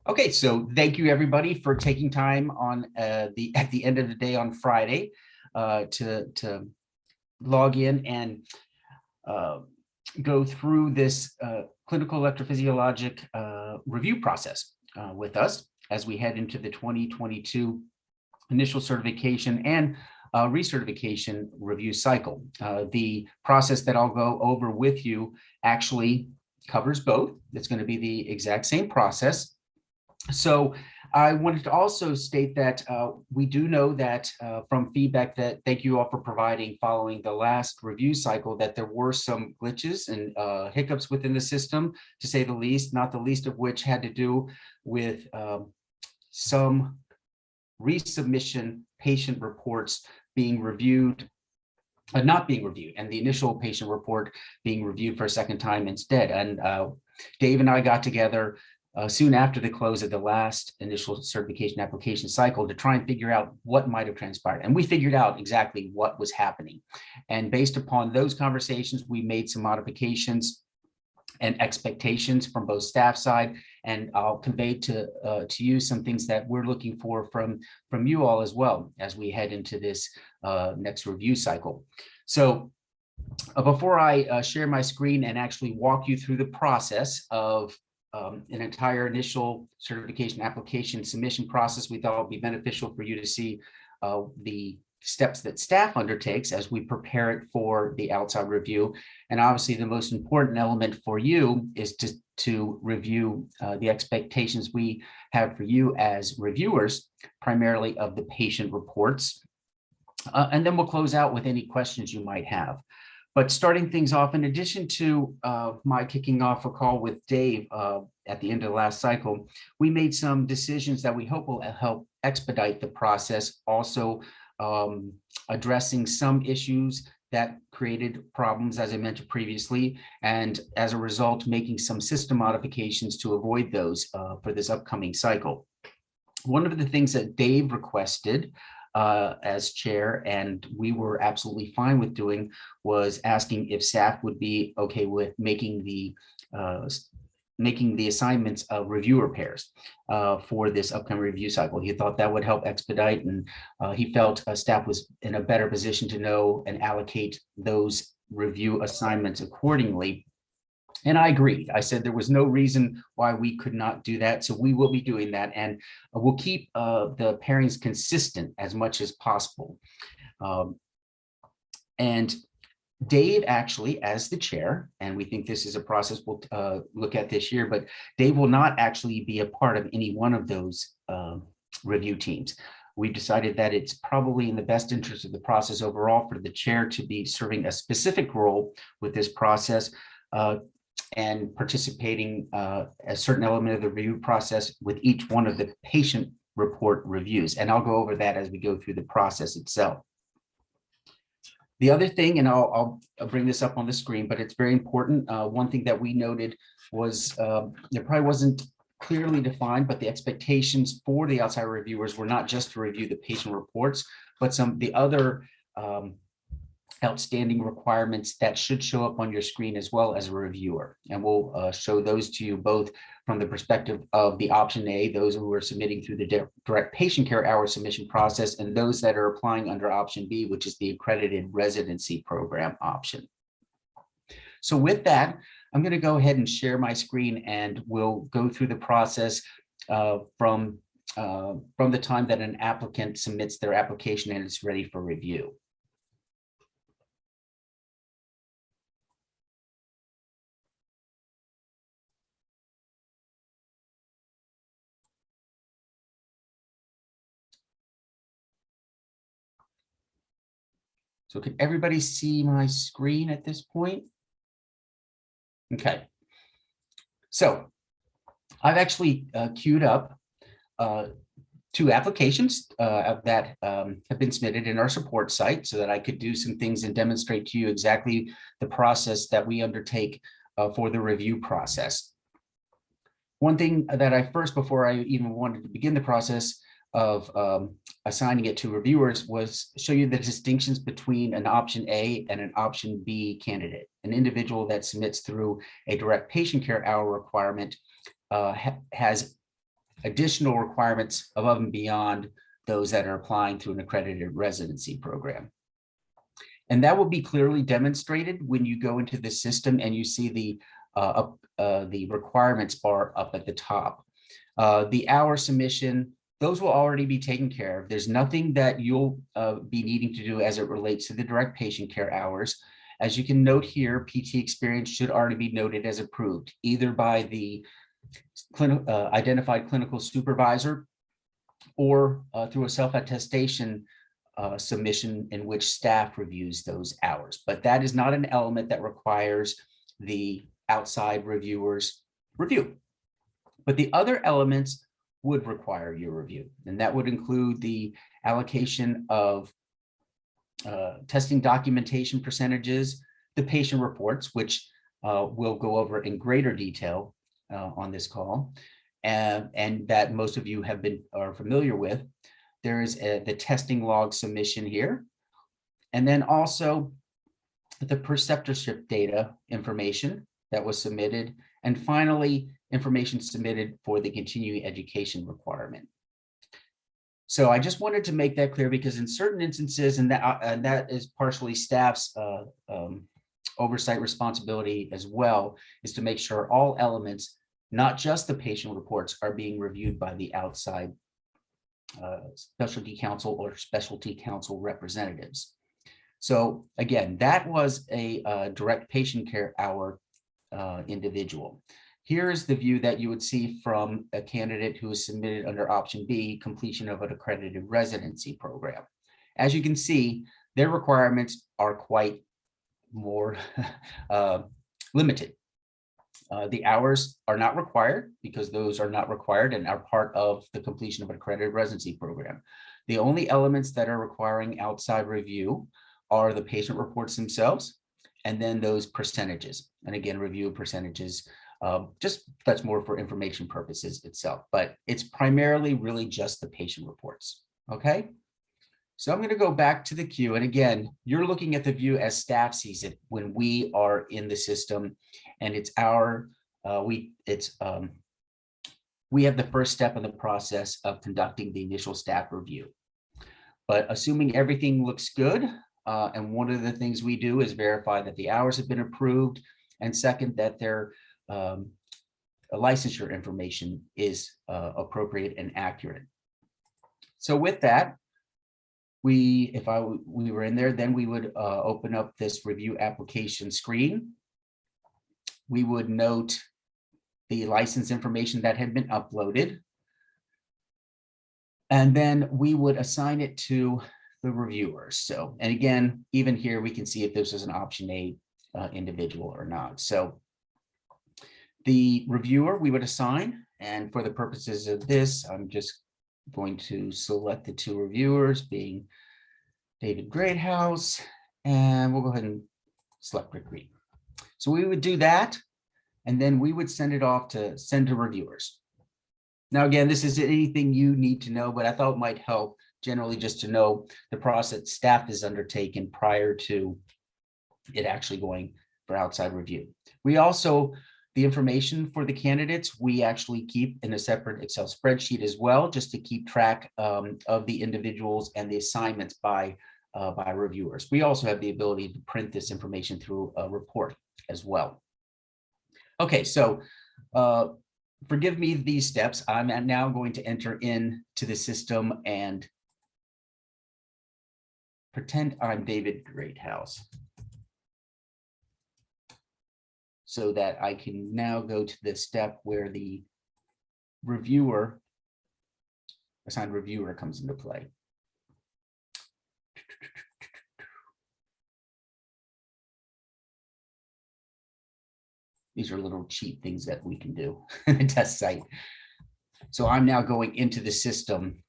Okay, so thank you everybody for taking time on at the end of the day on Friday to log in and uh, go through this clinical electrophysiologic review process with us as we head into the 2022 initial certification and recertification review cycle. The process that I'll go over with you actually covers both. It's going to be the exact same process. So I wanted to also state that we do know that from feedback that thank you all for providing following the last review cycle that there were some glitches and hiccups within the system, to say the least, not the least of which had to do with some resubmission patient reports being reviewed, not being reviewed, and the initial patient report being reviewed for a second time instead. And Dave and I got together soon after the close of the last initial certification application cycle to try and figure out what might have transpired. And we figured out exactly what was happening. And based upon those conversations, we made some modifications and expectations from both staff side, and I'll convey to you some things that we're looking for from you all as well as we head into this next review cycle. So before I share my screen and actually walk you through the process of an entire initial certification application submission process, we thought it would be beneficial for you to see the steps that staff undertakes as we prepare it for the outside review. And obviously the most important element for you is to review the expectations we have for you as reviewers, primarily of the patient reports. And then we'll close out with any questions you might have. But starting things off, in addition to my kicking off a call with Dave at the end of the last cycle, we made some decisions that we hope will help expedite the process, also addressing some issues that created problems, as I mentioned previously, and as a result, making some system modifications to avoid those for this upcoming cycle. One of the things that Dave requested as chair, and we were absolutely fine with doing, was asking if staff would be okay with making the assignments of reviewer pairs for this upcoming review cycle. He thought that would help expedite, and he felt staff was in a better position to know and allocate those review assignments accordingly. And I agreed. I said there was no reason why we could not do that. So we will be doing that, and we'll keep the pairings consistent as much as possible. And Dave actually, as the chair, and we think this is a process we'll look at this year, but Dave will not actually be a part of any one of those review teams. We decided that it's probably in the best interest of the process overall for the chair to be serving a specific role with this process and participating a certain element of the review process with each one of the patient report reviews. And I'll go over that as we go through the process itself. The other thing, and I'll bring this up on the screen, but it's very important. One thing that we noted was there probably wasn't clearly defined, but the expectations for the outside reviewers were not just to review the patient reports, but the other outstanding requirements that should show up on your screen as well as a reviewer. And we'll show those to you both from the perspective of the option A, those who are submitting through the direct patient care hour submission process, and those that are applying under option B, which is the accredited residency program option. So with that, I'm going to go ahead and share my screen, and we'll go through the process from the time that an applicant submits their application and it's ready for review. So can everybody see my screen at this point? Okay. So I've actually queued up 2 applications that have been submitted in our support site so that I could do some things and demonstrate to you exactly the process that we undertake for the review process. One thing that I first, before I even wanted to begin the process of assigning it to reviewers, was show you the distinctions between an option A and an option B candidate. An individual that submits through a direct patient care hour requirement has additional requirements above and beyond those that are applying to an accredited residency program. And that will be clearly demonstrated when you go into the system and you see the requirements bar up at the top. The hour submission, those will already be taken care of. There's nothing that you'll be needing to do as it relates to the direct patient care hours. As you can note here, PT experience should already be noted as approved, either by the identified clinical supervisor or through a self-attestation submission in which staff reviews those hours. But that is not an element that requires the outside reviewers review. But the other elements would require your review, and that would include the allocation of testing documentation percentages, the patient reports, which we'll go over in greater detail on this call, and that most of you are familiar with. There is the testing log submission here, and then also the preceptorship data information that was submitted, and finally, information submitted for the continuing education requirement. So I just wanted to make that clear, because in certain instances, and that is partially staff's oversight responsibility as well, is to make sure all elements, not just the patient reports, are being reviewed by the outside specialty counsel or specialty counsel representatives. So again, that was a direct patient care hour individual. Here is the view that you would see from a candidate who is submitted under option B, completion of an accredited residency program. As you can see, their requirements are quite more limited. The hours are not required, because those are not required and are part of the completion of an accredited residency program. The only elements that are requiring outside review are the patient reports themselves, and then those percentages. And again, review percentages, just that's more for information purposes itself, but it's primarily really just the patient reports. Okay. So I'm going to go back to the queue. And again, you're looking at the view as staff sees it when we are in the system, and it's we have the first step in the process of conducting the initial staff review. But assuming everything looks good, and one of the things we do is verify that the hours have been approved, and second, that their licensure information is appropriate and accurate. So with that, we were in there, then we would open up this review application screen. We would note the license information that had been uploaded, and then we would assign it to the reviewers. So, and again, even here, we can see if this is an option A individual or not. So the reviewer we would assign, and for the purposes of this, I'm just going to select the two reviewers, being David Greathouse, and we'll go ahead and select Rick Green. So we would do that, and then we would send it off to send to reviewers. Now, again, this is anything you need to know, but I thought it might help generally just to know the process staff is undertaken prior to it actually going for outside review. We also, the information for the candidates, we actually keep in a separate Excel spreadsheet as well, just to keep track of the individuals and the assignments by reviewers. We also have the ability to print this information through a report as well. Okay, so forgive me these steps. I'm now going to enter into the system and pretend I'm David Greathouse, so that I can now go to the step where the assigned reviewer comes into play. These are little cheat things that we can do in the test site. So I'm now going into the system,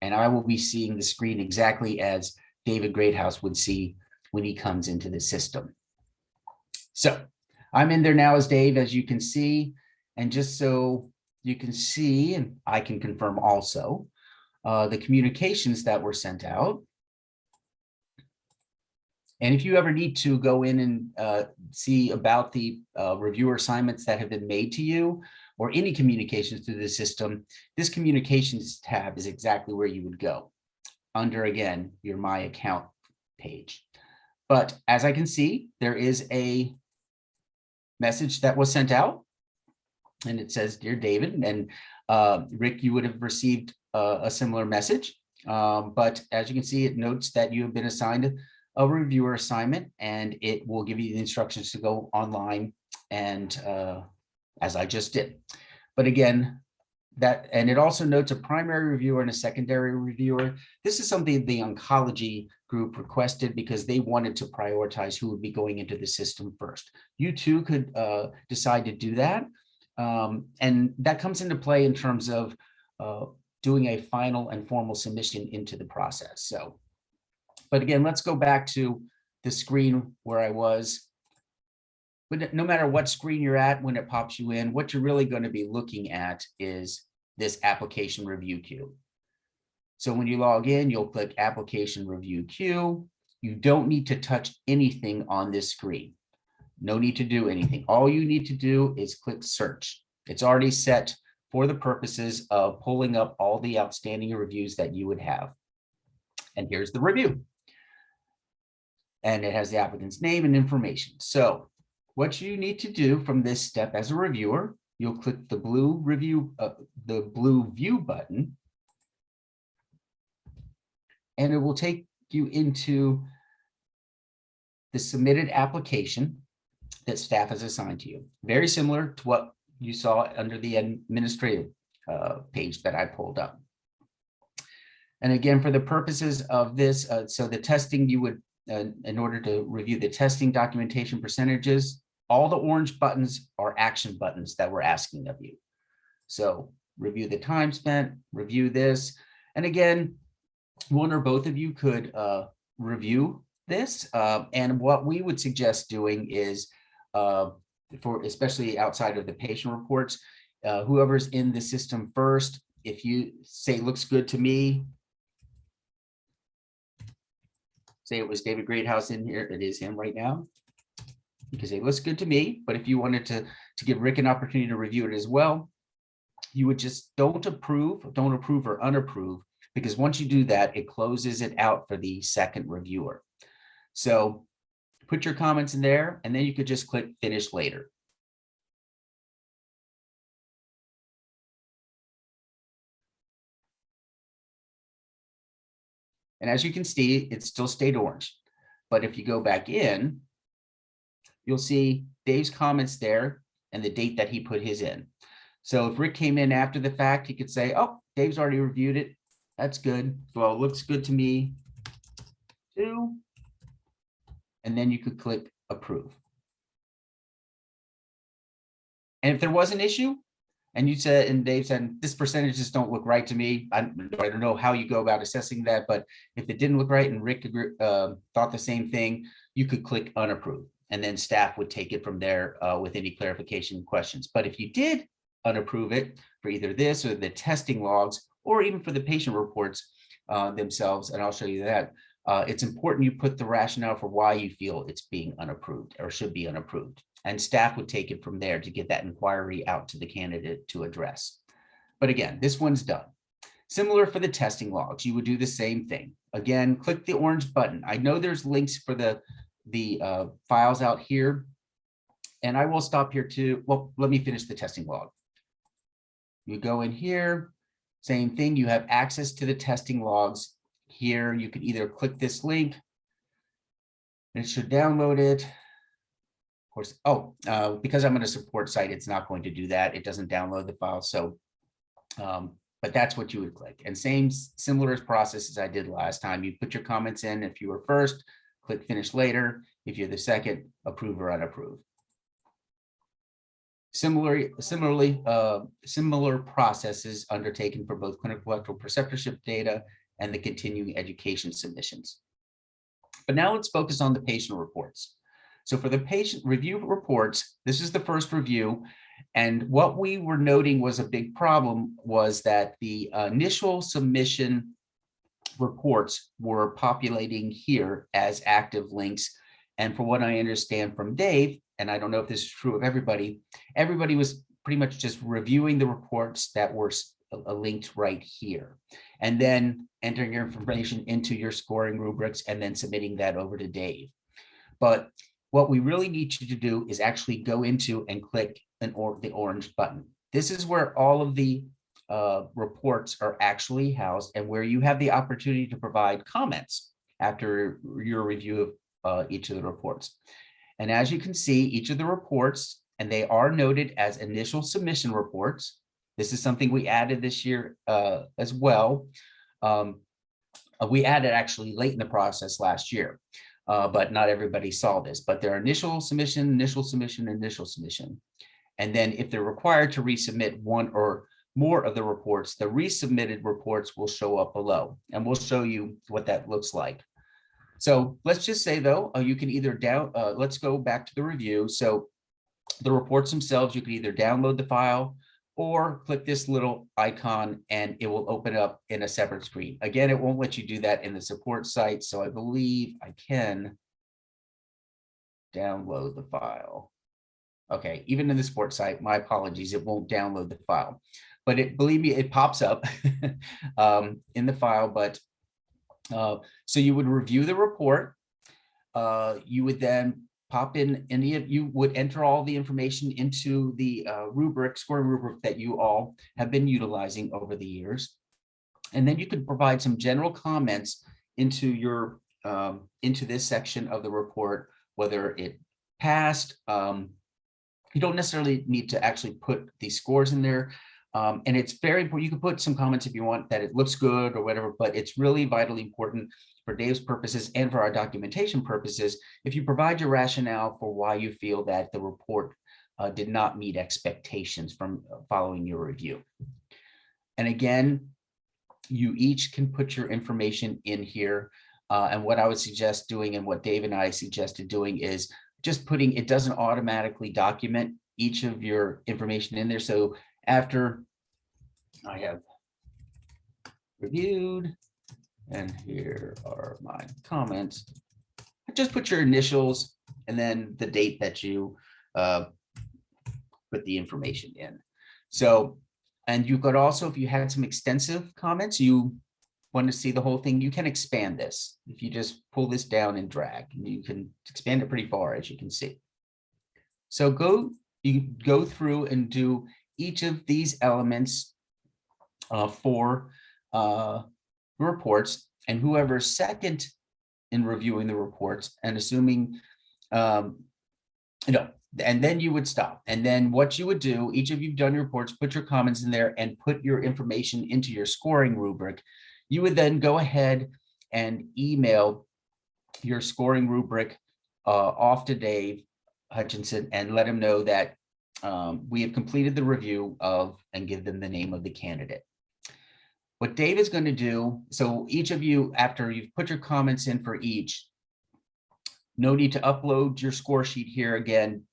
and I will be seeing the screen exactly as David Greathouse would see when he comes into the system. So I'm in there now as Dave, as you can see, and just so you can see, and I can confirm also, the communications that were sent out. And if you ever need to go in and see about the reviewer assignments that have been made to you or any communications through the system, this communications tab is exactly where you would go under, again, your My Account page. But as I can see, there is a message that was sent out and it says, Dear David, and Rick, you would have received a similar message. But as you can see, it notes that you have been assigned a reviewer assignment and it will give you the instructions to go online and as I just did. But again, and it also notes a primary reviewer and a secondary reviewer. This is something the oncology group requested because they wanted to prioritize who would be going into the system first. You too could decide to do that. And that comes into play in terms of doing a final and formal submission into the process. So, but again, let's go back to the screen where I was. But no matter what screen you're at, when it pops you in, what you're really going to be looking at is this application review queue. So when you log in, you'll click application review queue. You don't need to touch anything on this screen. No need to do anything. All you need to do is click search. It's already set for the purposes of pulling up all the outstanding reviews that you would have. And here's the review. And it has the applicant's name and information. So what you need to do from this step as a reviewer, you'll click the blue view button, and it will take you into the submitted application that staff has assigned to you. Very similar to what you saw under the administrative page that I pulled up. And again, for the purposes of this, so the testing, you would, in order to review the testing documentation percentages, all the orange buttons are action buttons that we're asking of you. So review the time spent, review this. And again, one or both of you could review this. And what we would suggest doing is, for especially outside of the patient reports, whoever's in the system first, if you say looks good to me, say it was David Greathouse in here, it is him right now. Because it looks good to me, but if you wanted to give Rick an opportunity to review it as well, you would just don't approve or unapprove, because once you do that, it closes it out for the second reviewer. So put your comments in there, and then you could just click finish later. And as you can see, it still stayed orange. But if you go back in, you'll see Dave's comments there and the date that he put his in. So if Rick came in after the fact, he could say, oh, Dave's already reviewed it. That's good. Well, it looks good to me too. And then you could click approve. And if there was an issue and you said, and Dave said, this percentage just don't look right to me. I don't know how you go about assessing that, but if it didn't look right and Rick thought the same thing, you could click unapprove. And then staff would take it from there with any clarification questions. But if you did unapprove it for either this or the testing logs, or even for the patient reports themselves, and I'll show you that, it's important you put the rationale for why you feel it's being unapproved or should be unapproved. And staff would take it from there to get that inquiry out to the candidate to address. But again, this one's done. Similar for the testing logs, you would do the same thing. Again, click the orange button. I know there's links for the files out here, and I will stop here too. Well, let me finish the testing log. You go in here, same thing. You have access to the testing logs here. You can either click this link, and it should download it. Of course, because I'm in a support site, it's not going to do that. It doesn't download the file. So, but that's what you would click. And similar process as I did last time. You put your comments in. If you were first, click finish later. If you're the second, approve or unapprove. Similar processes undertaken for both clinical electro preceptorship data and the continuing education submissions. But now let's focus on the patient reports. So for the patient review reports, this is the first review. And what we were noting was a big problem was that the initial submission reports were populating here as active links. And from what I understand from Dave, and I don't know if this is true of everybody, everybody was pretty much just reviewing the reports that were linked right here, and then entering your information into your scoring rubrics and then submitting that over to Dave. But what we really need you to do is actually go into and click the orange button. This is where all of the reports are actually housed and where you have the opportunity to provide comments after your review of each of the reports. And as you can see, each of the reports, and they are noted as initial submission reports. This is something we added this year as well. We added actually late in the process last year, but not everybody saw this. But their initial submission, initial submission, initial submission. And then if they're required to resubmit one or more of the reports, the resubmitted reports will show up below, and we'll show you what that looks like. So let's just say though, you can either let's go back to the review. So the reports themselves, you can either download the file or click this little icon and it will open up in a separate screen. Again, it won't let you do that in the support site. So I believe I can download the file. Okay, even in the support site, my apologies, it won't download the file. But believe me, it pops up in the file. But so you would review the report. You would then pop in you would enter all the information into the scoring rubric that you all have been utilizing over the years. And then you could provide some general comments into your into this section of the report, whether it passed. You don't necessarily need to actually put the scores in there. And it's very important. You can put some comments if you want that it looks good or whatever, but it's really vitally important for Dave's purposes and for our documentation purposes if you provide your rationale for why you feel that the report did not meet expectations from following your review. And again, you each can put your information in here. And what I would suggest doing, and what Dave and I suggested doing, is just putting, it doesn't automatically document each of your information in there. So after I have reviewed, and here are my comments, just put your initials and then the date that you put the information in. So, and you could also, if you had some extensive comments, you want to see the whole thing, you can expand this. If you just pull this down and drag, you can expand it pretty far, as you can see. So you go through and do each of these elements for reports, and whoever's second in reviewing the reports, and assuming, and then you would stop. And then what you would do, each of you've done your reports, put your comments in there and put your information into your scoring rubric. You would then go ahead and email your scoring rubric off to Dave Hutchinson and let him know that we have completed the review of, and give them the name of the candidate. What Dave is going to do, so each of you, after you've put your comments in for each, no need to upload your score sheet here again.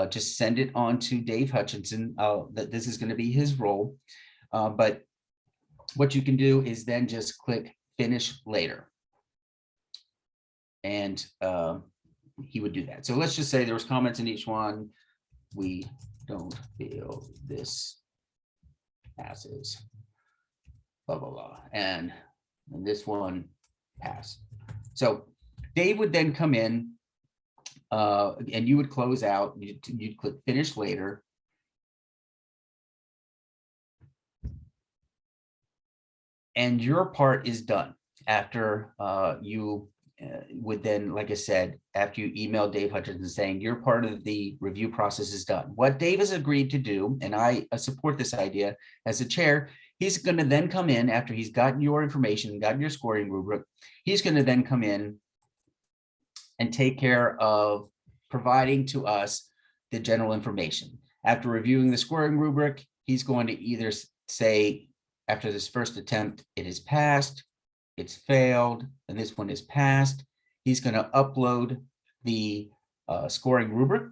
Just send it on to Dave Hutchinson. That this is going to be his role. But what you can do is then just click finish later. And he would do that. So let's just say there was comments in each one. We don't feel this passes, blah, blah, blah. And this one passed. So Dave would then come in and you would close out. You'd click finish later. And your part is done after you would then, like I said, after you email Dave Hutchinson saying your part of the review process is done. What Dave has agreed to do, and I support this idea as a chair, he's going to then come in after he's gotten your information, gotten your scoring rubric. He's going to then come in and take care of providing to us the general information. After reviewing the scoring rubric, he's going to either say, after this first attempt, it is passed, it's failed, and this one is passed. He's going to upload the scoring rubric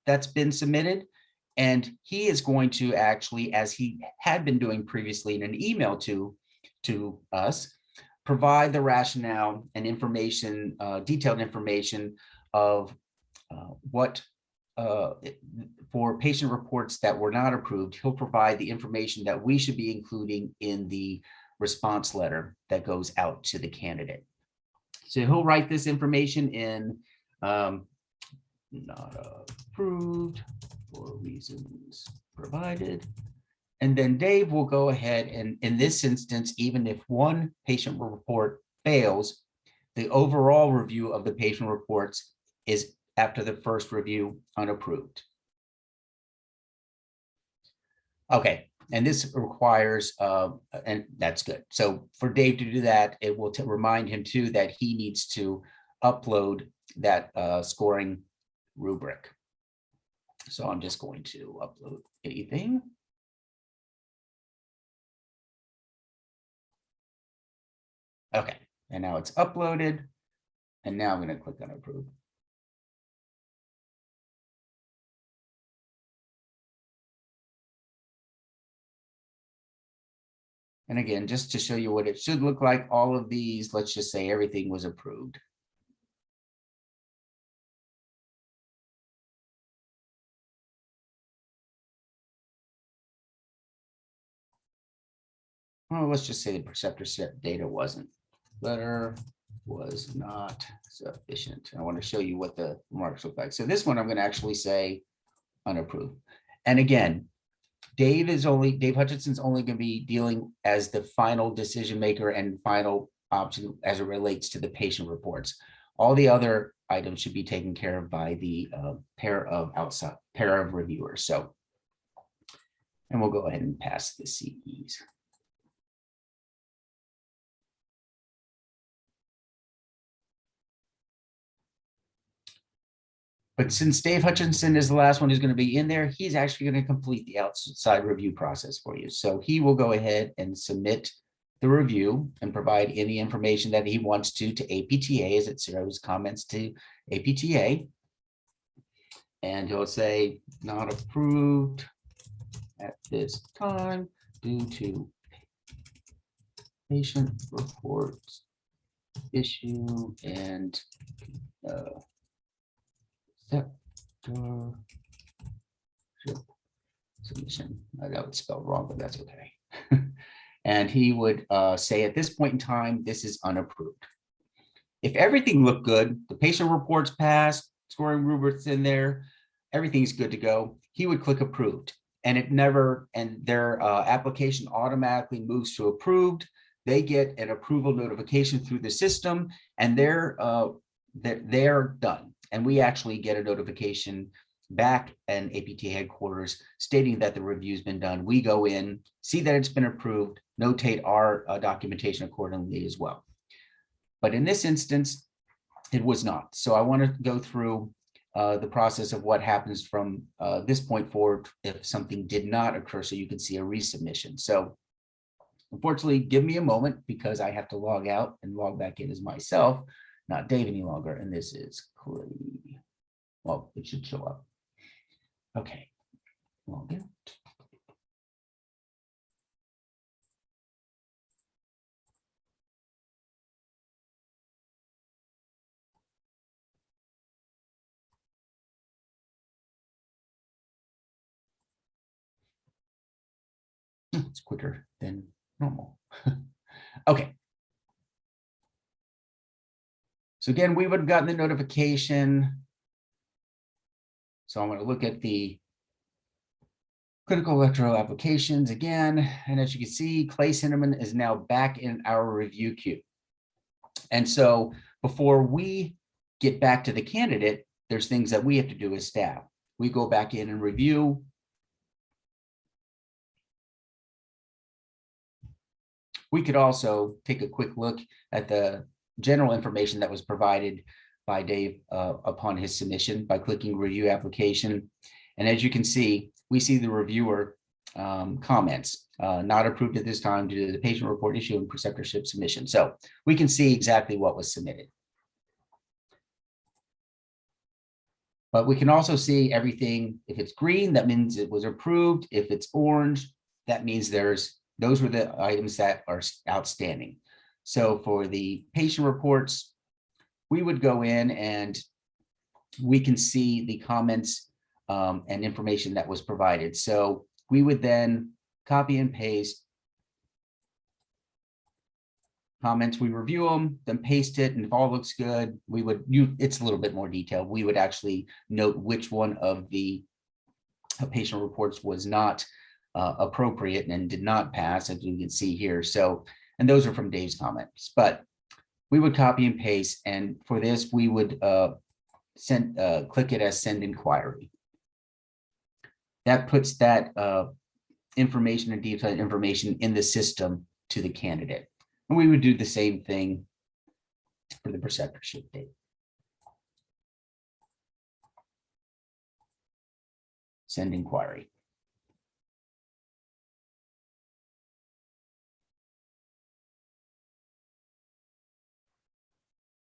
that's been submitted. And he is going to actually, as he had been doing previously in an email to us, provide the rationale and information, detailed information of what for patient reports that were not approved. He'll provide the information that we should be including in the response letter that goes out to the candidate. So he'll write this information in, not approved for reasons provided. And then Dave will go ahead and, in this instance, even if one patient report fails, the overall review of the patient reports is, after the first review, unapproved. Okay, and this requires, and that's good. So for Dave to do that, it will remind him too that he needs to upload that scoring rubric. So I'm just going to upload anything. Okay, and now it's uploaded. And now I'm going to click on approve. And again, just to show you what it should look like, all of these, let's just say everything was approved. Well, let's just say the preceptor set data wasn't. Letter was not sufficient. I want to show you what the marks look like. So this one I'm going to actually say unapproved. And again, Dave Hutchinson's only going to be dealing as the final decision maker and final option as it relates to the patient reports. All the other items should be taken care of by the pair of reviewers. So, and we'll go ahead and pass the CEs. But since Dave Hutchinson is the last one who's going to be in there, he's actually going to complete the outside review process for you. So he will go ahead and submit the review and provide any information that he wants to APTA as it shows comments to APTA. And he'll say not approved at this time due to patient reports issue and submission. I know it's spelled wrong, but that's okay. And he would say at this point in time, this is unapproved. If everything looked good, the patient reports passed, scoring rubrics in there, everything's good to go, he would click approved. And it never, and their application automatically moves to approved. They get an approval notification through the system, and they're done. And we actually get a notification back in APTA headquarters stating that the review's been done. We go in, see that it's been approved, notate our documentation accordingly as well. But in this instance, it was not. So I want to go through the process of what happens from this point forward if something did not occur, so you can see a resubmission. So unfortunately, give me a moment because I have to log out and log back in as myself, not Dave any longer. And this is Clay. Well, it should show up. Okay, log in. It's quicker than normal. Okay. So again, we would have gotten the notification. So I'm going to look at the critical electro applications again. And as you can see, Clay Cinnamon is now back in our review queue. And so before we get back to the candidate, there's things that we have to do as staff. We go back in and review. We could also take a quick look at the general information that was provided by Dave upon his submission by clicking review application. And as you can see, we see the reviewer comments, not approved at this time due to the patient report issue and preceptorship submission. So we can see exactly what was submitted. But we can also see everything. If it's green, that means it was approved. If it's orange, that means those were the items that are outstanding. So for the patient reports, we would go in and we can see the comments and information that was provided. So we would then copy and paste comments, we review them, then paste it, and if all looks good, we would, it's a little bit more detailed. We would actually note which one of the patient reports was not appropriate and did not pass, as you can see here. So, and those are from Dave's comments, but we would copy and paste, and for this, we would click it as send inquiry. That puts that information and detailed information in the system to the candidate. And we would do the same thing for the preceptorship date. Send inquiry.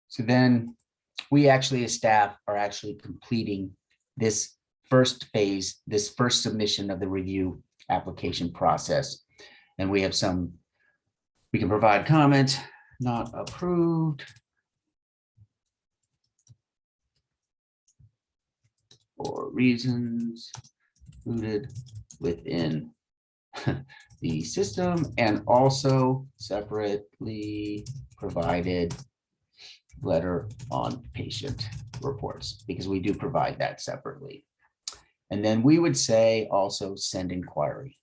So then we actually as staff are actually completing this first phase, this first submission of the review application process. And we have some, we can provide comment, not approved, for reasons included within the system, and also separately provided letter on patient reports, because we do provide that separately. And then we would say also send inquiry.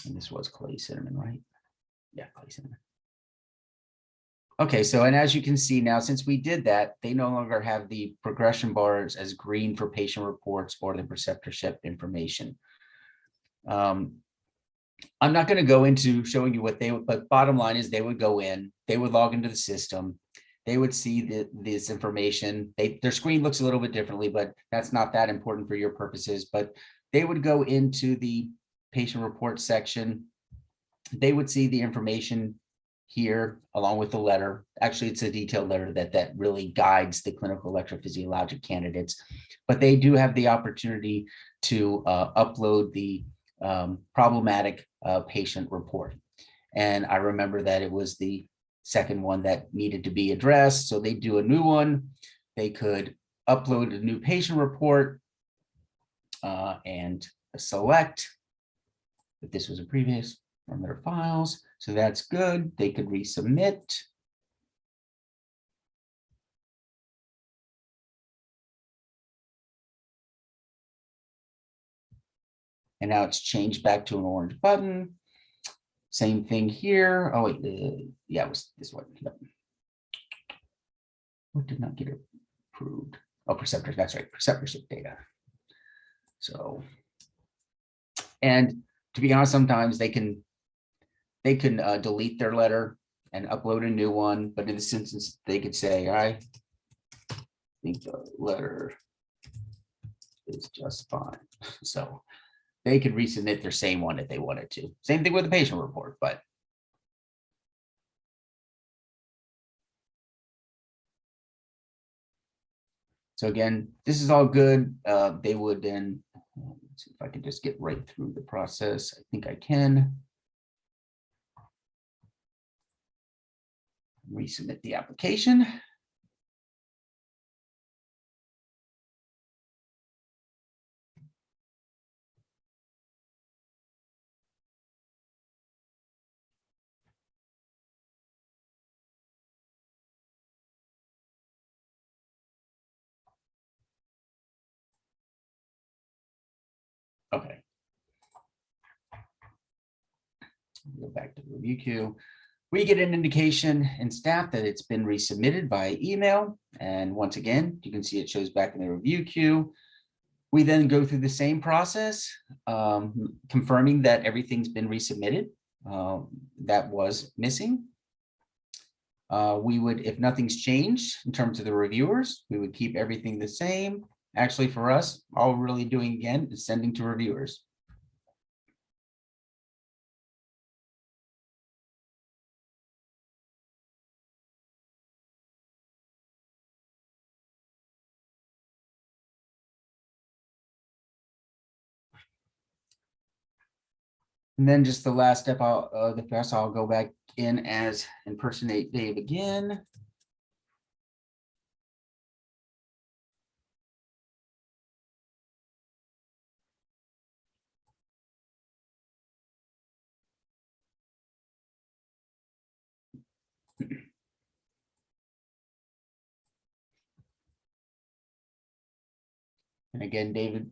And this was Clay Cinnamon, right? Yeah, Clay Cinnamon. Okay, so, and as you can see now, since we did that, they no longer have the progression bars as green for patient reports or the preceptorship information. I'm not going to go into showing you what they would, but bottom line is they would go in, they would log into the system, they would see this information. Their screen looks a little bit differently, but that's not that important for your purposes. But they would go into the patient report section. They would see the information here along with the letter. Actually, it's a detailed letter that really guides the clinical electrophysiologic candidates, but they do have the opportunity to upload the problematic patient report. And I remember that it was the second one that needed to be addressed. So they do a new one. They could upload a new patient report and select if this was a previous from their files. So that's good. They could resubmit. And now it's changed back to an orange button. Same thing here. Oh, wait, yeah, it was this one. Yep. What did not get approved? Oh, preceptors, that's right, preceptorship data. So, and to be honest, sometimes they can delete their letter and upload a new one, but in this instance, they could say, I think the letter is just fine. So they could resubmit their same one if they wanted to. Same thing with the patient report, but so again, this is all good. They would then, let's see if I can just get right through the process. I think I can. Resubmit the application. Okay. Go back to the review queue. We get an indication in staff that it's been resubmitted by email. And once again, you can see it shows back in the review queue. We then go through the same process, confirming that everything's been resubmitted. That was missing. We would, if nothing's changed in terms of the reviewers, we would keep everything the same. Actually, for us, all we're really doing again is sending to reviewers. And then just the last step, I'll go back in as impersonate Dave again. And again, David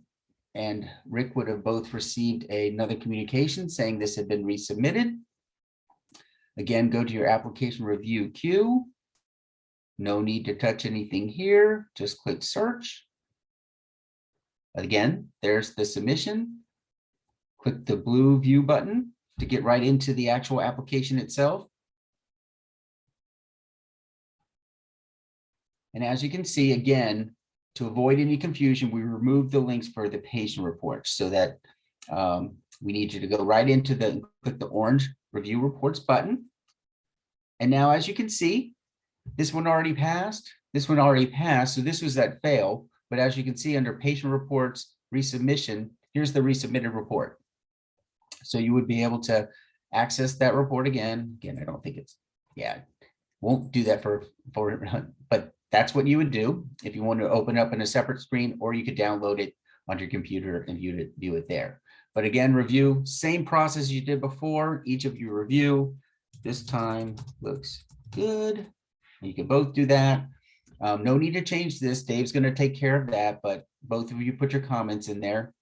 and Rick would have both received another communication saying this had been resubmitted. Again, go to your application review queue. No need to touch anything here. Just click search. Again, there's the submission. Click the blue view button to get right into the actual application itself. And as you can see, again, to avoid any confusion, we removed the links for the patient reports so that we need you to go right into click the orange review reports button. And now, as you can see, this one already passed. This one already passed. So this was that fail. But as you can see under patient reports, resubmission, here's the resubmitted report. So you would be able to access that report again. Again, I don't think it's, yeah, won't do that but that's what you would do if you want to open up in a separate screen, or you could download it on your computer and view it there. But again, review, same process you did before. Each of you review. This time looks good. You can both do that. No need to change this. Dave's going to take care of that, but both of you put your comments in there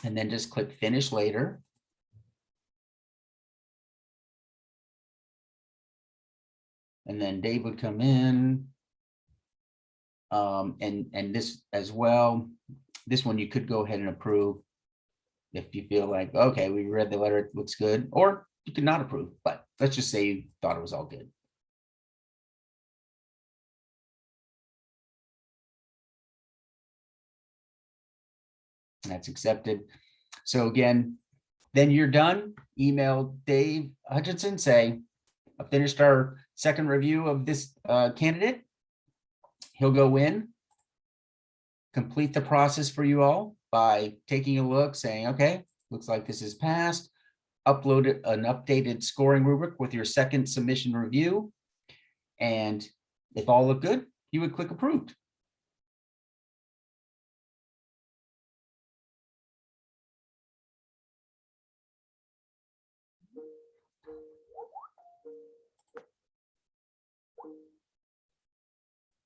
and then just click finish later. And then Dave would come in. And this as well, this one you could go ahead and approve if you feel like, okay, we read the letter, it looks good, or you could not approve, but let's just say you thought it was all good. And that's accepted. So again, then you're done. Email Dave Hutchinson, say, I finished our second review of this candidate. He'll go in, complete the process for you all by taking a look, saying, okay, looks like this is passed. Upload an updated scoring rubric with your second submission review. And if all look good, you would click approved.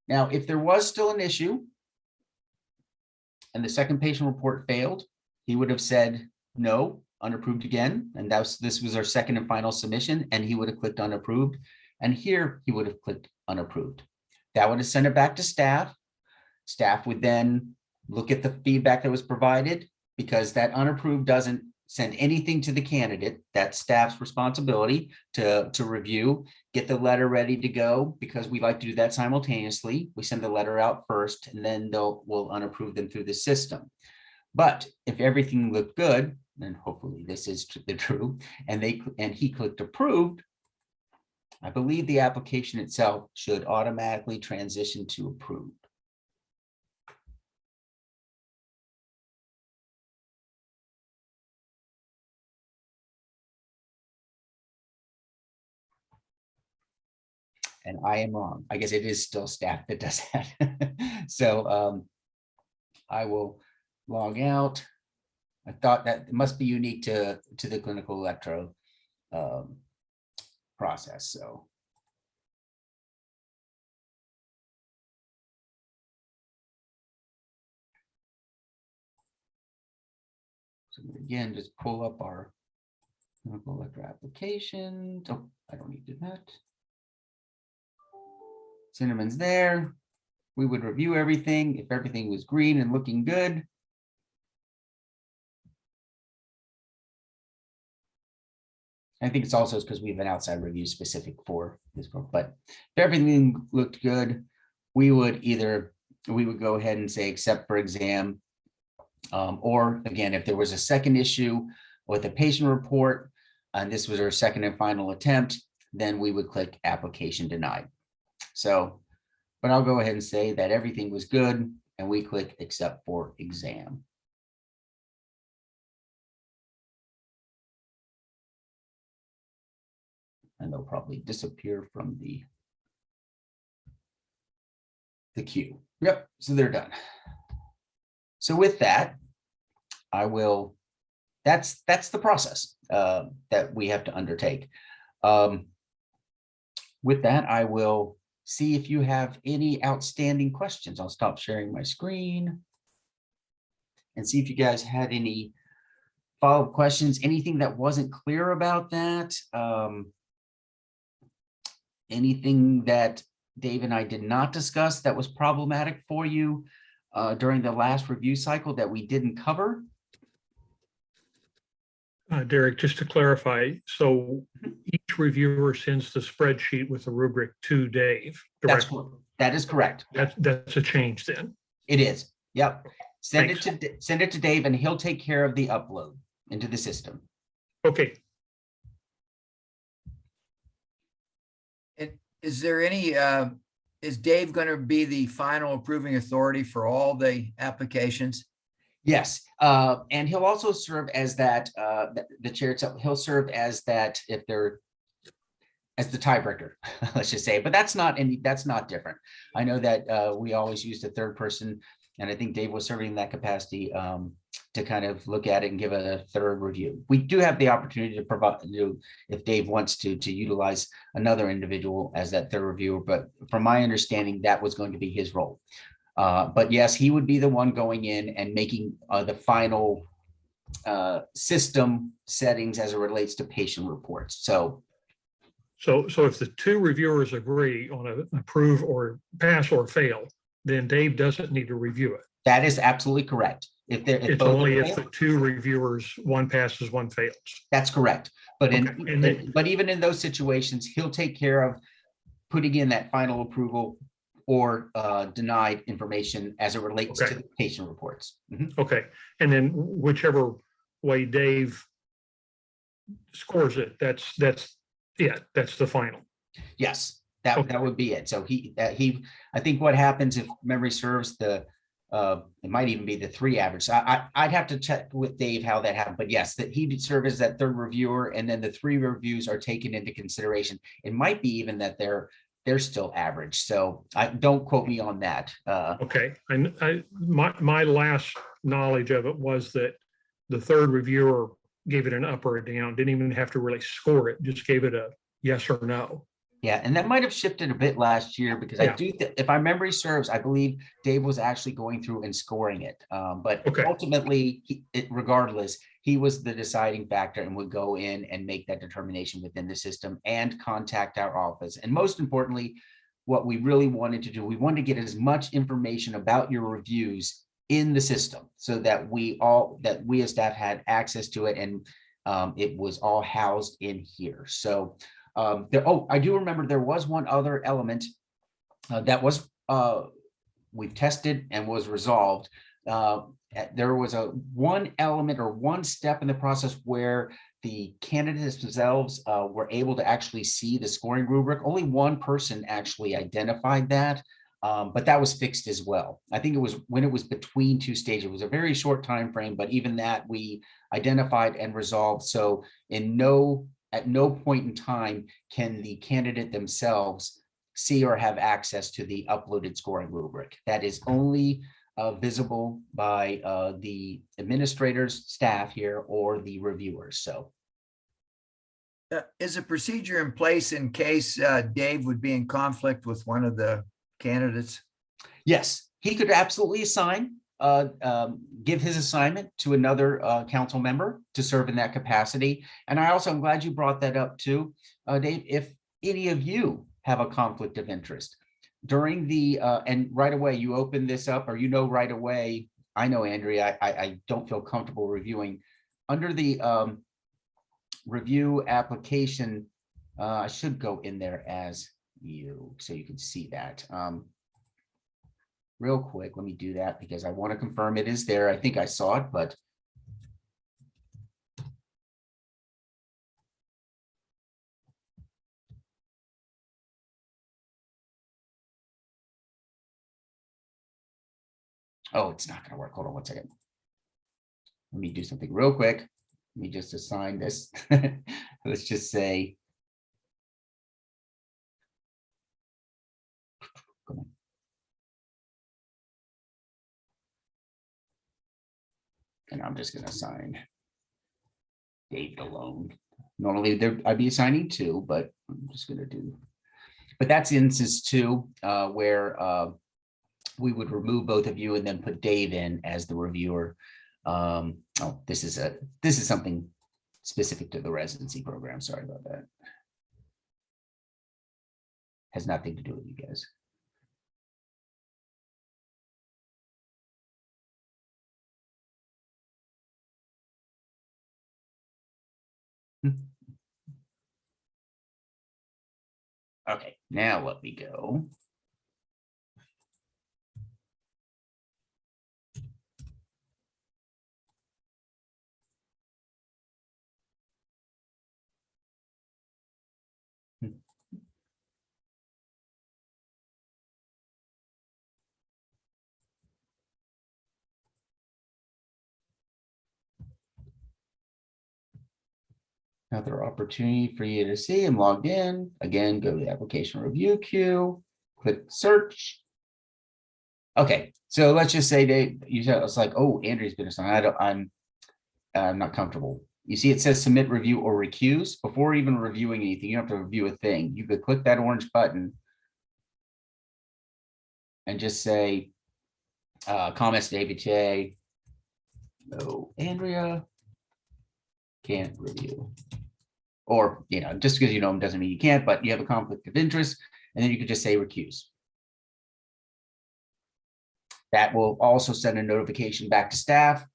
Now, if there was still an issue and the second patient report failed, he would have said no, unapproved again. And this was our second and final submission, and he would have clicked unapproved. And here he would have clicked unapproved. That would have sent it back to staff. Staff would then look at the feedback that was provided, because that unapproved doesn't send anything to the candidate. That's staff's responsibility to review, get the letter ready to go, because we like to do that simultaneously. We send the letter out first, and then we'll unapprove them through the system. But if everything looked good, and hopefully this is the true, and he clicked approved, I believe the application itself should automatically transition to approved. And I am wrong. I guess it is still staff that does that. So I will log out. I thought that it must be unique to the clinical electro process. So again, just pull up our clinical electro application. Oh, I don't need to do that. Cinnamon's there. We would review everything. If everything was green and looking good, I think it's also because we have an outside review specific for this book. But if everything looked good, we would go ahead and say accept for exam. Or again, if there was a second issue with a patient report, and this was our second and final attempt, then we would click application denied. So, but I'll go ahead and say that everything was good, and we click accept for exam. and they'll probably disappear from the queue. Yep, so they're done. So with that, I will, that's the process that we have to undertake. With that, I will see if you have any outstanding questions. I'll stop sharing my screen and see if you guys had any follow-up questions, anything that wasn't clear about that, anything that Dave and I did not discuss that was problematic for you during the last review cycle that we didn't cover. Derek, just to clarify, so each reviewer sends the spreadsheet with the rubric to Dave directly. That is correct. That's a change then. It is. Yep. Send Thanks. it to Dave, and he'll take care of the upload into the system. Okay. Is there any, is Dave going to be the final approving authority for all the applications? Yes, and he'll also serve as that, the chair itself, he'll serve as that if they're, as the tiebreaker, let's just say, but that's not different. I know that we always used a third person, and I think Dave was serving in that capacity to kind of look at it and give it a third review. We do have the opportunity to provide, if Dave wants to utilize another individual as that third reviewer, but from my understanding, that was going to be his role. But yes, he would be the one going in and making the final system settings as it relates to patient reports. So if the two reviewers agree on an approve or pass or fail, then Dave doesn't need to review it. that is absolutely correct. It's only if the two reviewers, one passes, one fails. That's correct. But Okay. but even in those situations, he'll take care of putting in that final approval or denied information as it relates to the patient reports. Mhm. Okay, and then whichever way Dave scores it, that's it. That's the final. Yes, that would be it. So I think what happens, if memory serves, it might even be the 3 average. So I'd have to check with Dave how that happened, but yes, that he'd serve as that third reviewer, and then the 3 reviews are taken into consideration. It might be even that they're still average. So don't quote me on that. Okay, my last knowledge of it was that the third reviewer gave it an up or a down, didn't even have to really score it, just gave it a yes or no. Yeah, and that might have shifted a bit last year, because I do, if my memory serves, I believe Dave was actually going through and scoring it. But ultimately, regardless, he was the deciding factor and would go in and make that determination within the system and contact our office. And most importantly, what we really wanted to do, we wanted to get as much information about your reviews in the system so that we as staff had access to it, and it was all housed in here. So I do remember there was one other element that was we've tested and was resolved. There was one element or one step in the process where the candidates themselves were able to actually see the scoring rubric. Only one person actually identified that, but that was fixed as well. I think it was when it was between 2 stages. It was a very short time frame, but even that we identified and resolved. So at no point in time can the candidate themselves see or have access to the uploaded scoring rubric. That is only visible by the administrators, staff here, or the reviewers. So is a procedure in place in case Dave would be in conflict with one of the candidates? yes, he could absolutely give his assignment to another council member to serve in that capacity. And I also am glad you brought that up too, Dave. If any of you have a conflict of interest during the, and right away you open this up, or right away, I know, Andrea, I don't feel comfortable reviewing under the review application. I should go in there as you, so you can see that. Real quick, let me do that because I want to confirm it is there. I think I saw it, but oh, it's not going to work. Hold on one second. Let me do something real quick. Let me just assign this. Let's just say Come on. And I'm just going to assign David alone. Normally there I'd be assigning two, but I'm just going to do. But that's instance two, where we would remove both of you and then put Dave in as the reviewer. Oh, this is something specific to the residency program. Sorry about that. Has nothing to do with you guys. Okay, now let me go. Another opportunity for you to see. I'm logged in. Again, go to the application review queue, click search. Okay, so let's just say you said it's like, oh, Andrew's been assigned. I'm not comfortable. You see, it says submit review or recuse. Before even reviewing anything, you don't have to review a thing. You could click that orange button and just say, comments David J. No, Andrea can't review. Or, just because you know him doesn't mean you can't, but you have a conflict of interest, and then you could just say recuse. That will also send a notification back to staff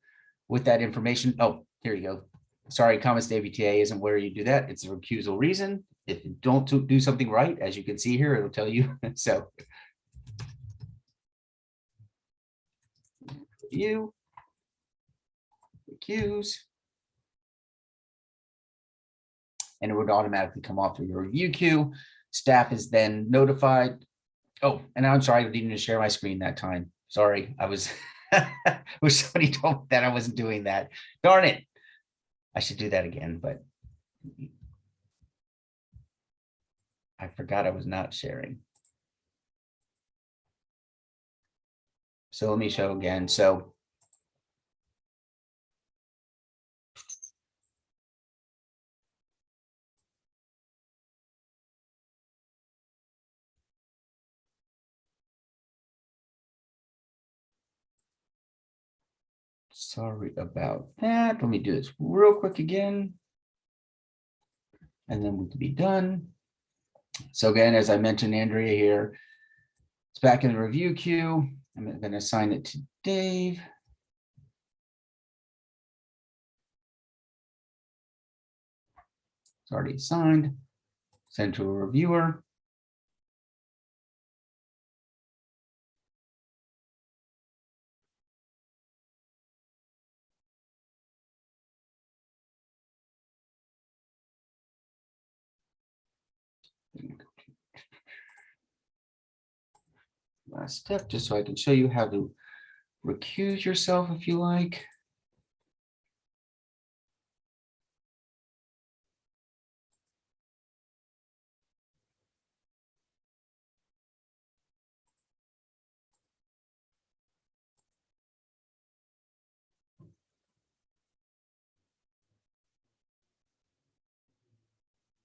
with that information. Oh, here you go. Sorry, comments to ABTA isn't where you do that. It's a recusal reason. If you don't do something right, as you can see here, it'll tell you. So you recuse. And it would automatically come off through your review queue. Staff is then notified. Oh, and I'm sorry, I didn't share my screen that time. Sorry, I was, wish somebody told me that I wasn't doing that. Darn it. I should do that again, but I forgot I was not sharing. So let me show again. So sorry about that. Let me do this real quick again. And then we can be done. So again, as I mentioned, Andrea here, it's back in the review queue. I'm going to assign it to Dave. It's already assigned. Send to a reviewer. Last step, just so I can show you how to recuse yourself if you like.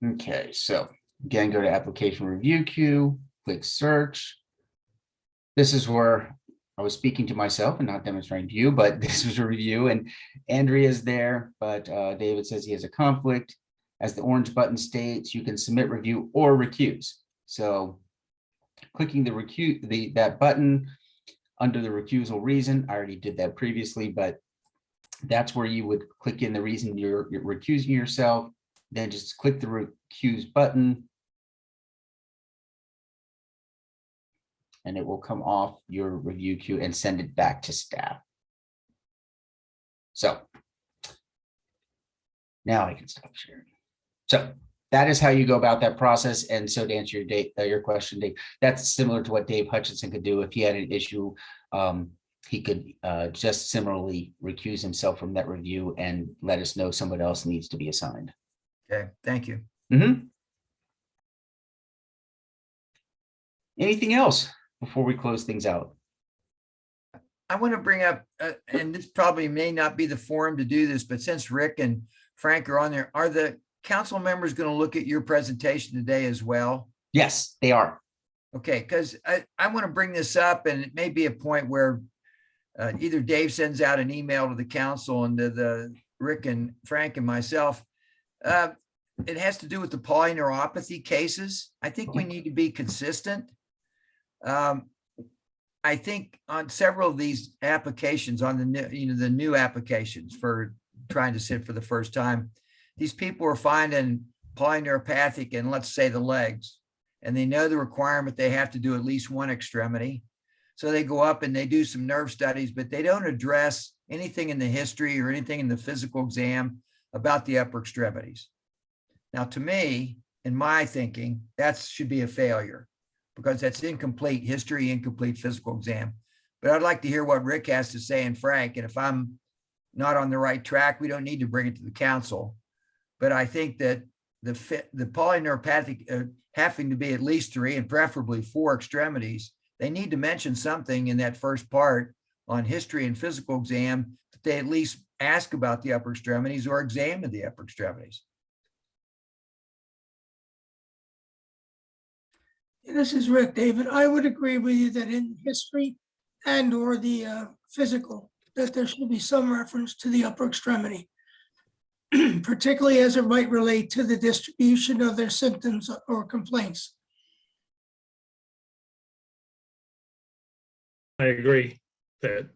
Okay, so again, go to application review queue, click search. This is where I was speaking to myself and not demonstrating to you, but this was a review and Andrea's there, but David says he has a conflict. As the orange button states, you can submit review or recuse. So clicking the that button under the recusal reason, I already did that previously, but that's where you would click in the reason you're recusing yourself, then just click the recuse button. And it will come off your review queue and send it back to staff. So now I can stop sharing. So that is how you go about that process. And so to answer your question, Dave, that's similar to what Dave Hutchinson could do if he had an issue. He could just similarly recuse himself from that review and let us know someone else needs to be assigned. Okay, thank you. Anything else? before we close things out? I want to bring up, and this probably may not be the forum to do this, but since Rick and Frank are on there, are the council members going to look at your presentation today as well? Yes, they are. Okay, because I want to bring this up, and it may be a point where either Dave sends out an email to the council and to the Rick and Frank and myself. It has to do with the polyneuropathy cases. I think we need to be consistent. I think on several of these applications, on the new, the new applications for trying to sit for the first time, these people are finding polyneuropathic in, let's say, the legs, and they know the requirement they have to do at least one extremity. So they go up and they do some nerve studies, but they don't address anything in the history or anything in the physical exam about the upper extremities. Now, to me, in my thinking, that should be a failure because that's incomplete history, incomplete physical exam. But I'd like to hear what Rick has to say, and Frank, and if I'm not on the right track, we don't need to bring it to the council. But I think that the polyneuropathic having to be at least 3 and preferably 4 extremities, they need to mention something in that first part on history and physical exam that they at least ask about the upper extremities or examine the upper extremities. This is Rick, David. I would agree with you that in history and or the physical, that there should be some reference to the upper extremity, particularly as it might relate to the distribution of their symptoms or complaints. I agree that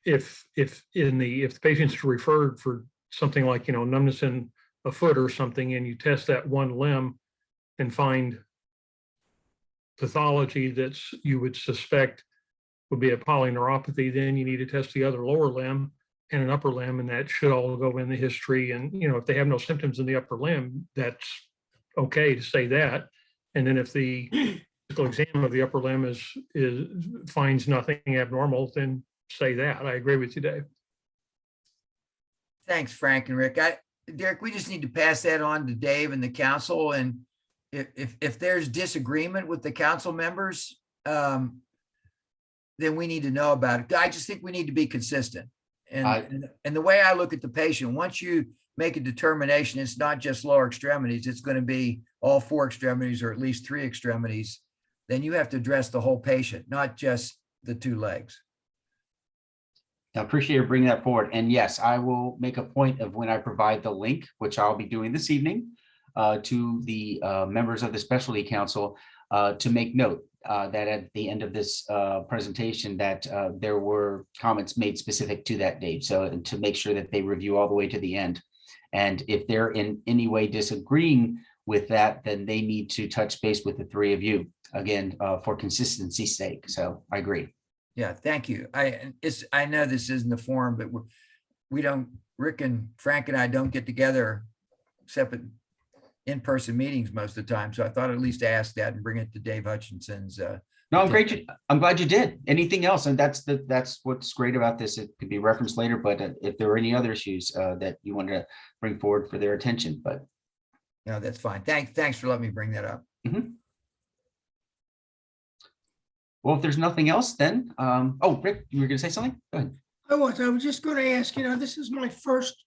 if the patient's referred for something like, numbness in a foot or something, and you test that one limb and find pathology that you would suspect would be a polyneuropathy, then you need to test the other lower limb and an upper limb, and that should all go in the history. And, if they have no symptoms in the upper limb, that's okay to say that. And then if the physical exam of the upper limb finds nothing abnormal, then say that. I agree with you, Dave. Thanks, Frank and Rick. Derek, we just need to pass that on to Dave and the council. And if there's disagreement with the council members, then we need to know about it. I just think we need to be consistent. And the way I look at the patient, once you make a determination, it's not just lower extremities, it's going to be all 4 extremities or at least 3 extremities, then you have to address the whole patient, not just the 2 legs. I appreciate you bringing that forward. And yes, I will make a point of when I provide the link, which I'll be doing this evening, to the members of the specialty council to make note that at the end of this presentation that there were comments made specific to that date. So to make sure that they review all the way to the end. And if they're in any way disagreeing with that, then they need to touch base with the 3 of you again for consistency's sake. So I agree. Yeah, thank you. I know this isn't the forum, but we don't, Rick and Frank and I don't get together except at in-person meetings most of the time. So I thought I'd at least ask that and bring it to Dave Hutchinson's. No, I'm glad you did. Anything else? And that's what's great about this. It could be referenced later, but if there are any other issues that you want to bring forward for their attention, but. No, that's fine. Thanks for letting me bring that up. Mm-hmm. Well, if there's nothing else, then, oh, Rick, you were going to say something? Go ahead. I was just going to ask, this is my first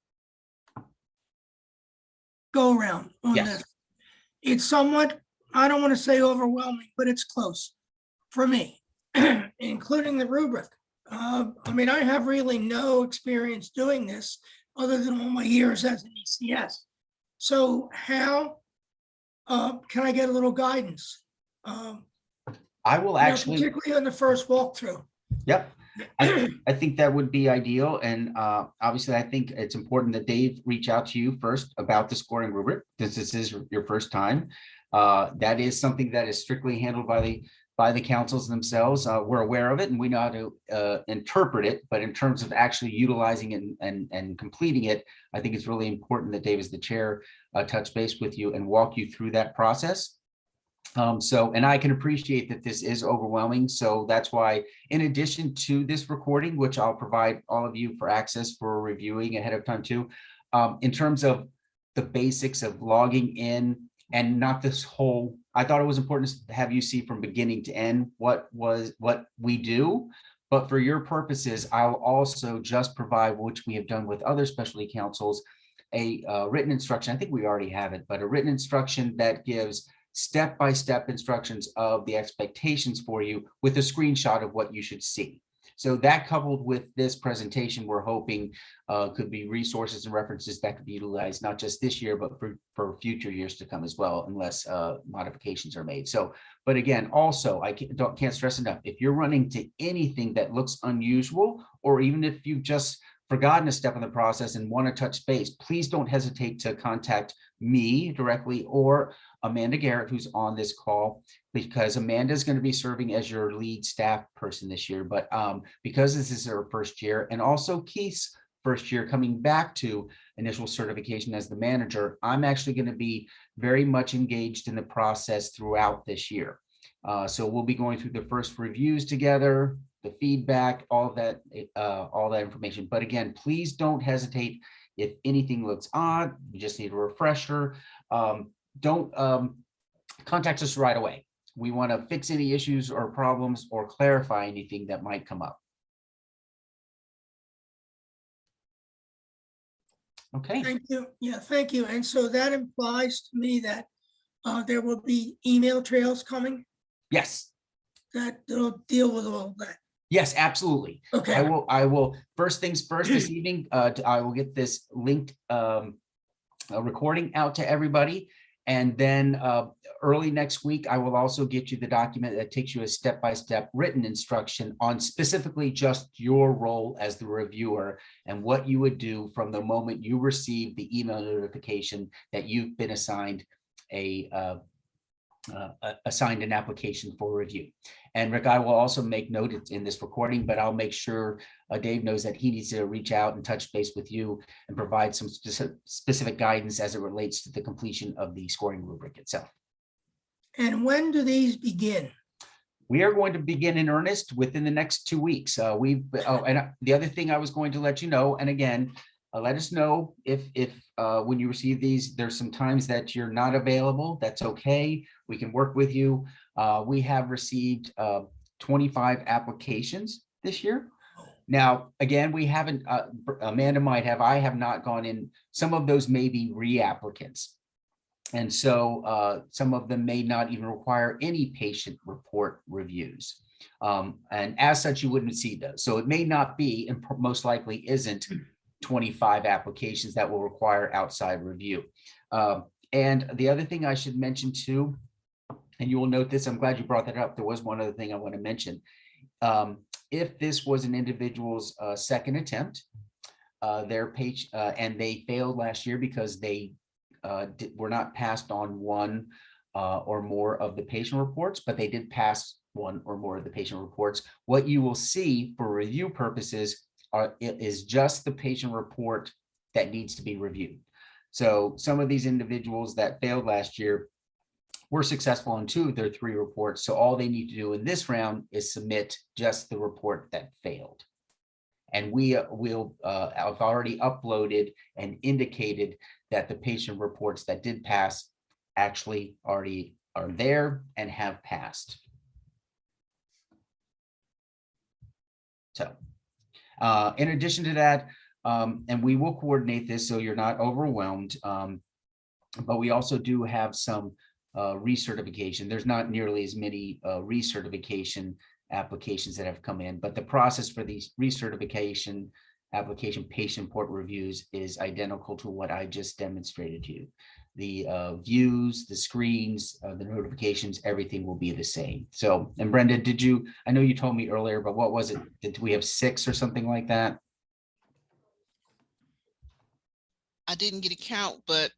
go around on Yes. this. It's somewhat, I don't want to say overwhelming, but it's close for me, including the rubric. I have really no experience doing this other than all my years as an ECS. So how can I get a little guidance? I will actually, particularly on the first walkthrough. yep. I think that would be ideal. And obviously, I think it's important that Dave reach out to you first about the scoring rubric, since this is your first time. That is something that is strictly handled by the councils themselves. We're aware of it and we know how to interpret it, but in terms of actually utilizing and completing it, I think it's really important that Dave, as the chair, touch base with you and walk you through that process. And I can appreciate that this is overwhelming. So that's why, in addition to this recording, which I'll provide all of you for access for reviewing ahead of time too, in terms of the basics of logging in and not this whole I thought it was important to have you see from beginning to end what we do. But for your purposes, I'll also just provide, which we have done with other specialty councils, a written instruction. I think we already have it, but a written instruction that gives step-by-step instructions of the expectations for you with a screenshot of what you should see. So that, coupled with this presentation, we're hoping could be resources and references that could be utilized not just this year, but for future years to come as well, unless modifications are made. So, but again, also, I can't stress enough, if you're running to anything that looks unusual, or even if you've just forgotten a step in the process and want to touch base, please don't hesitate to contact me directly or Amanda Garrett, who's on this call, because Amanda is going to be serving as your lead staff person this year. But because this is her first year, and also Keith's first year coming back to initial certification as the manager, I'm actually going to be very much engaged in the process throughout this year. So we'll be going through the first reviews together, the feedback, all that information. But again, please don't hesitate. If anything looks odd, you just need a refresher, don't contact us right away. We want to fix any issues or problems or clarify anything that might come up. Okay. Thank you. Yeah, thank you. And so that implies to me that there will be email trails coming Yes. that will deal with all that. Yes, absolutely. Okay. I will first things first this evening, I will get this linked recording out to everybody. And then early next week, I will also get you the document that takes you a step-by-step written instruction on specifically just your role as the reviewer and what you would do from the moment you receive the email notification that you've been assigned assigned an application for review. And Rick, I will also make note in this recording, but I'll make sure Dave knows that he needs to reach out and touch base with you and provide some specific guidance as it relates to the completion of the scoring rubric itself. And when do these begin? We are going to begin in earnest within the next 2 weeks. And the other thing I was going to let you know, and again, let us know if when you receive these, there's some times that you're not available. That's okay. We can work with you. We have received 25 applications this year. Now, again, we haven't, Amanda might have, I have not gone in. Some of those may be reapplicants. And so some of them may not even require any patient report reviews. And as such, you wouldn't see those. So it may not be, and most likely isn't, 25 applications that will require outside review. And the other thing I should mention too, and you will note this, I'm glad you brought that up. There was one other thing I want to mention. If this was an individual's second attempt, their page, and they failed last year because they were not passed on one or more of the patient reports, but they did pass one or more of the patient reports, what you will see for review purposes it is just the patient report that needs to be reviewed. So some of these individuals that failed last year were successful on 2 of their 3 reports. So all they need to do in this round is submit just the report that failed. And we will have already uploaded and indicated that the patient reports that did pass actually already are there and have passed. So. In addition to that, and we will coordinate this so you're not overwhelmed, but we also do have some recertification. There's not nearly as many recertification applications that have come in, but the process for these recertification application patient report reviews is identical to what I just demonstrated to you. The views, the screens, the notifications, everything will be the same. So, and Brenda, I know you told me earlier, but what was it? Did we have 6 or something like that? I didn't get a count, but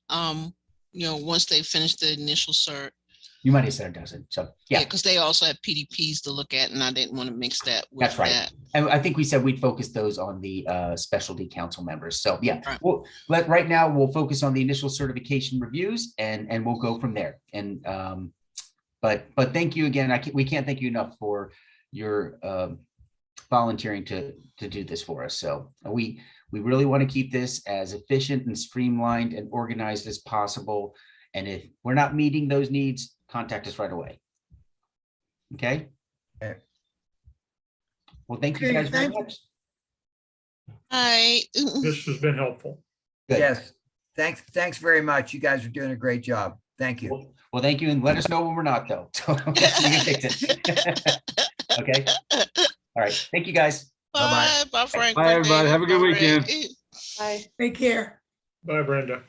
once they finish the initial cert. You might have said a dozen. So yeah, because they also have PDPs to look at, and I didn't want to mix that with that's right. that. And I think we said we'd focus those on the specialty council members. So yeah, right. Right now we'll focus on the initial certification reviews, and we'll go from there. And but thank you again. We can't thank you enough for your volunteering to do this for us. So we really want to keep this as efficient and streamlined and organized as possible. And if we're not meeting those needs, contact us right away. Okay? Okay. Well, thank you Okay, guys very thank you. much. Hi. This has been helpful. Good. Yes. Thanks very much. You guys are doing a great job. Thank you. Well, thank you, and let us know when we're not, though. So we can fix it. Okay? All right. Thank you, guys. Bye-bye. Bye, Frank. Bye, everybody. David. Have a good Bye, weekend. Ray. Take care. Bye, Brenda.